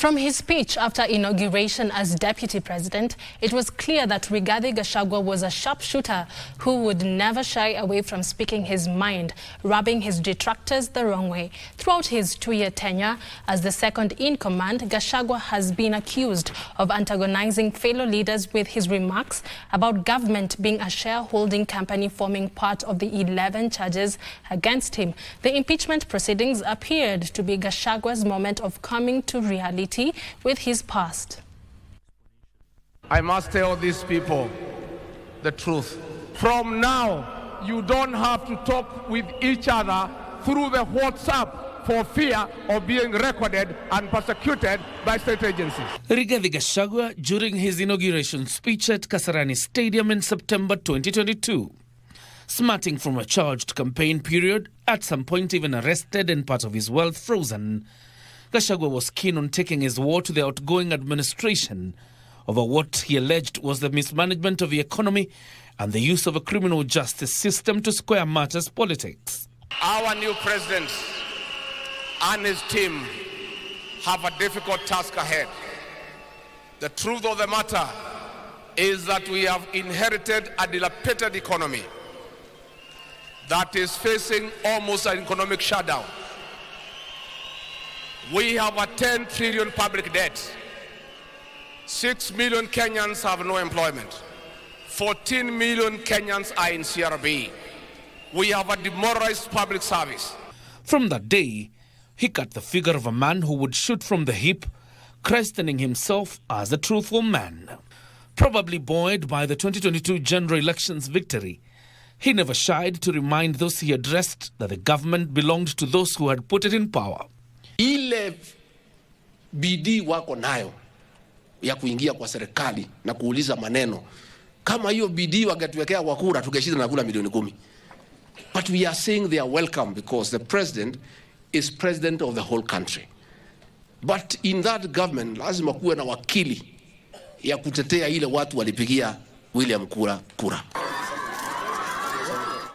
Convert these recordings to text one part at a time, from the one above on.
From his speech after inauguration as deputy president, it was clear that Rigathi Gachagua was a sharpshooter who would never shy away from speaking his mind, rubbing his detractors the wrong way. Throughout his 2-year tenure as the second in command, Gachagua has been accused of antagonizing fellow leaders with his remarks about government being a shareholding company forming part of the 11 charges against him. The impeachment proceedings appeared to be Gachagua's moment of coming to reality with his past. I must tell these people the truth. From now, you don't have to talk with each other through the WhatsApp for fear of being recorded and persecuted by state agencies. Rigathi Gachagua during his inauguration speech at Kasarani Stadium in September 2022. Smarting from a charged campaign period, at some point even arrested and part of his wealth frozen, Gachagua was keen on taking his war to the outgoing administration over what he alleged was the mismanagement of the economy and the use of a criminal justice system to square matters politics. Our new president and his team have a difficult task ahead. The truth of the matter is that we have inherited a dilapidated economy that is facing almost an economic shutdown. We have a 10 trillion public debt. 6 million Kenyans have no employment. 14 million Kenyans are in CRB. We have a demoralized public service. From that day, he cut the figure of a man who would shoot from the hip, christening himself as a truthful man. Probably buoyed by the 2022 general elections victory, he never shied to remind those he addressed that the government belonged to those who had put it in power. Ile bidii wako nayo ya kuingia kwa serikali na kuuliza maneno, kama hiyo bidii wangetuwekea kwa kura tungeshinda na kula milioni 10. But we are saying they are welcome because the president is president of the whole country. But in that government lazima kuwe na wakili ya kutetea ile watu walipigia William kura.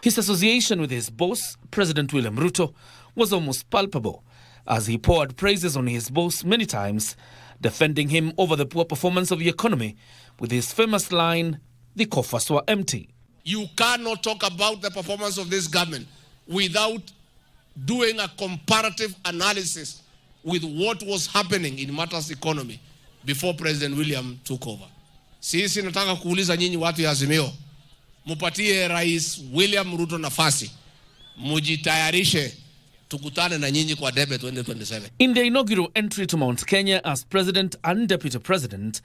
His association with his boss, President William Ruto, was almost palpable, as he poured praises on his boss many times, defending him over the poor performance of the economy with his famous line, "The coffers were empty." You cannot talk about the performance of this government without doing a comparative analysis with what was happening in matters economy before President William took over. Sisi nataka kuuliza nyinyi watu ya Azimio, mupatie Rais William Ruto nafasi, mujitayarishe tukutane na nyinyi kwa debe 2027. In their inaugural entry to Mount Kenya as president and deputy president,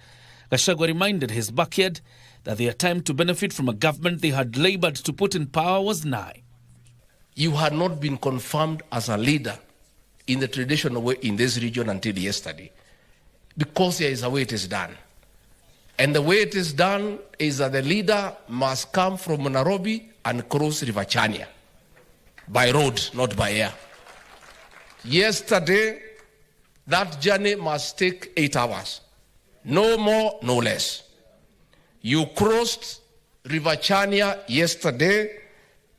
Gachagua reminded his backyard that their time to benefit from a government they had labored to put in power was nigh. You had not been confirmed as a leader in the traditional way in this region until yesterday, because there is a way it is done. And the way it is done is that the leader must come from Nairobi and cross River Chania by road, not by air. Yesterday, that journey must take 8 hours. No more, no less. You crossed River Chania yesterday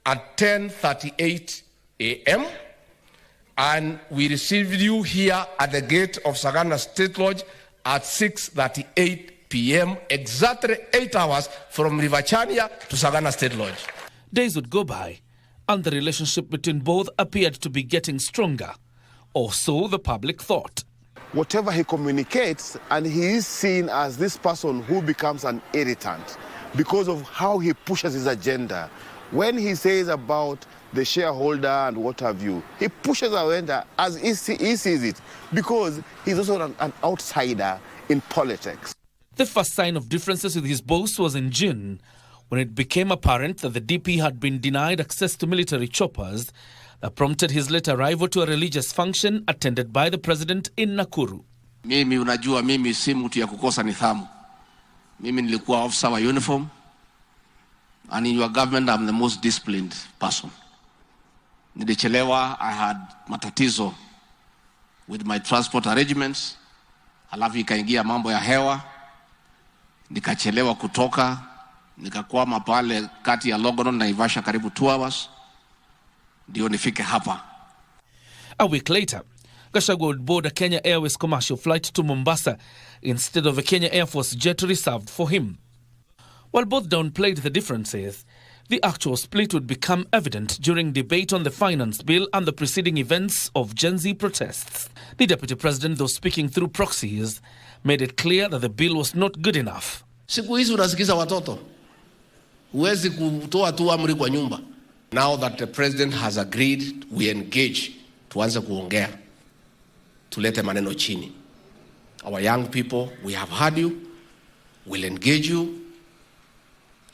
at 10:38 a.m. and we received you here at the gate of Sagana State Lodge at 6:38 p.m. exactly 8 hours from River Chania to Sagana State Lodge. Days would go by and the relationship between both appeared to be getting stronger, or so the public thought. Whatever he communicates, and he is seen as this person who becomes an irritant because of how he pushes his agenda. When he says about the shareholder and what have you, he pushes our agenda as he sees it, because he's also an outsider in politics. The first sign of differences with his boss was in June, when it became apparent that the DP had been denied access to military choppers that prompted his late arrival to a religious function attended by the president in Nakuru. Mimi unajua mimi si mtu ya kukosa nidhamu. Mimi nilikuwa officer wa uniform, and in your government I'm the most disciplined person. Nilichelewa, I had matatizo with my transport arrangements. Alafu ikaingia mambo ya hewa, nikachelewa kutoka, nikakwama pale kati ya Longonot na Naivasha karibu 2 hours ndio nifike hapa. A week later, Gachagua would board a Kenya Airways commercial flight to Mombasa instead of a Kenya Air Force jet reserved for him. While both downplayed the differences, the actual split would become evident during debate on the finance bill and the preceding events of Gen Z protests. The Deputy President, though speaking through proxies, made it clear that the bill was not good enough. Siku hizi unasikiza watoto. Huwezi kutoa tu amri kwa nyumba. Now that the president has agreed, we engage. Tuanze kuongea. Tulete maneno chini. Our young people, we have heard you. We'll engage you.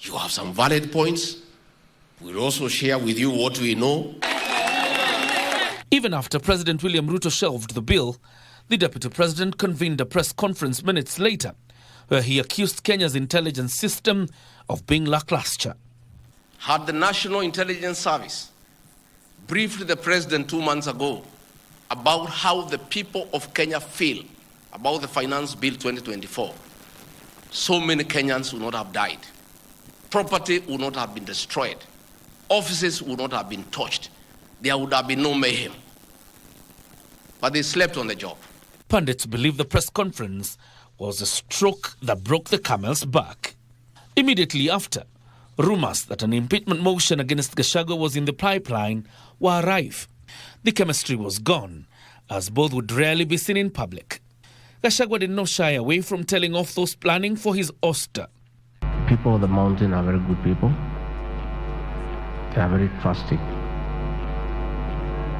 You have some valid points. We'll also share with you what we know. Even after President William Ruto shelved the bill, the Deputy President convened a press conference minutes later, where he accused Kenya's intelligence system of being lackluster. Had the National Intelligence Service briefed the president 2 months ago about how the people of Kenya feel about the Finance Bill 2024, so many Kenyans would not have died. Property would not have been destroyed. Offices would not have been touched. There would have been no mayhem. But they slept on the job. Pundits believe the press conference was a stroke that broke the camel's back. Immediately after, rumors that an impeachment motion against Gachagua was in the pipeline were rife. The chemistry was gone, as both would rarely be seen in public. Gachagua did not shy away from telling off those planning for his ouster. People of the mountain are very good people. They are very trusting.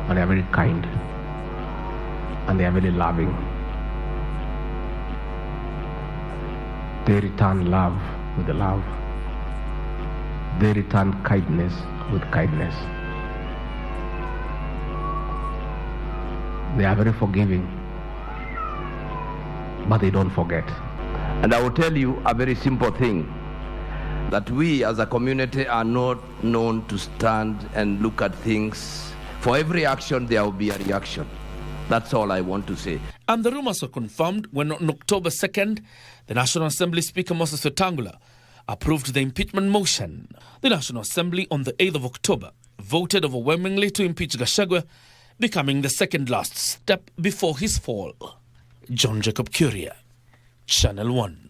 And they are very kind. And they are very loving. They return love with love. They return kindness with kindness. They are very forgiving, but they don't forget. And I will tell you a very simple thing, that we as a community are not known to stand and look at things. For every action, there will be a reaction. That's all I want to say. And the rumors were confirmed when on October 2nd, the National Assembly Speaker Moses Wetangula approved the impeachment motion. The National Assembly on the 8th of October voted overwhelmingly to impeach Gachagua, becoming the second last step before his fall. John Jacob Curia, Channel 1.